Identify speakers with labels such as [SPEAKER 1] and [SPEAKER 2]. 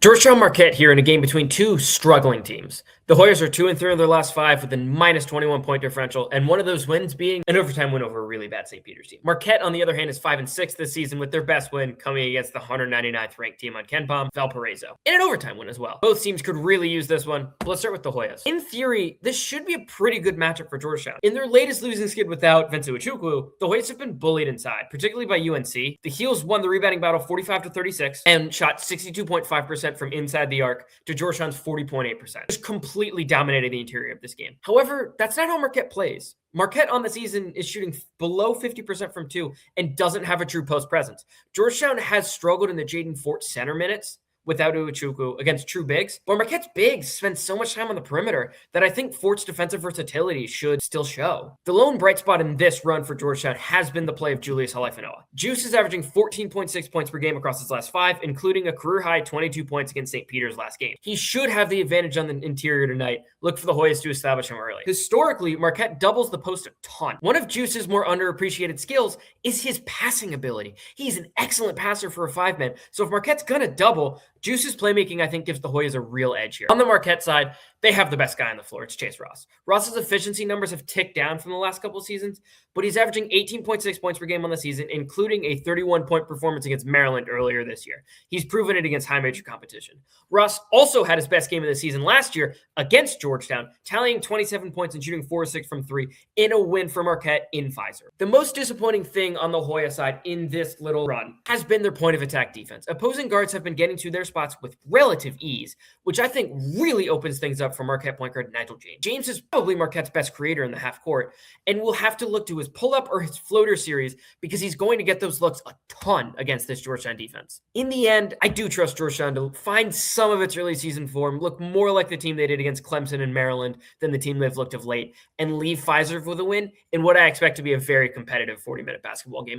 [SPEAKER 1] Georgetown Marquette here in a game between two struggling teams. The Hoyas are 2-3 in their last five with a minus 21 point differential, and one of those wins being an overtime win over a really bad St. Peter's team. Marquette, on the other hand, is 5-6 this season with their best win coming against the 199th ranked team on KenPom, Valparaiso, in an overtime win as well. Both teams could really use this one, but let's start with the Hoyas. In theory, this should be a pretty good matchup for Georgetown. In their latest losing skid without Vincent Uchukwu, the Hoyas have been bullied inside, particularly by UNC. The Heels won the rebounding battle 45-36 and shot 62.5% from inside the arc to Georgetown's 40.8%. Just completely dominated the interior of this game. However, that's not how Marquette plays. Marquette on the season is shooting below 50% from two and doesn't have a true post presence. Georgetown has struggled in the Jaden Fort center minutes without Uwachukwu against true bigs, but Marquette's bigs spend so much time on the perimeter that I think Fort's defensive versatility should still show. The lone bright spot in this run for Georgetown has been the play of Julius Halifanoa. Juice is averaging 14.6 points per game across his last five, including a career-high 22 points against St. Peter's last game. He should have the advantage on the interior tonight. Look for the Hoyas to establish him early. Historically, Marquette doubles the post a ton. One of Juice's more underappreciated skills is his passing ability. He's an excellent passer for a five-man, so if Marquette's gonna double, Juice's playmaking, I think, gives the Hoyas a real edge here. On the Marquette side, they have the best guy on the floor. It's Chase Ross. Ross's efficiency numbers have ticked down from the last couple of seasons, but he's averaging 18.6 points per game on the season, including a 31-point performance against Maryland earlier this year. He's proven it against high major competition. Ross also had his best game of the season last year against Georgetown, tallying 27 points and shooting 4-6 from three in a win for Marquette in Pfizer. The most disappointing thing on the Hoya side in this little run has been their point of attack defense. Opposing guards have been getting to their spots with relative ease, which I think really opens things up for Marquette point guard Nigel James. James is probably Marquette's best creator in the half court, and will have to look to his pull-up or his floater series because he's going to get those looks a ton against this Georgetown defense. In the end, I do trust Georgetown to find some of its early season form, look more like the team they did against Clemson and Maryland than the team they've looked of late, and leave Pfizer with a win in what I expect to be a very competitive 40-minute basketball game.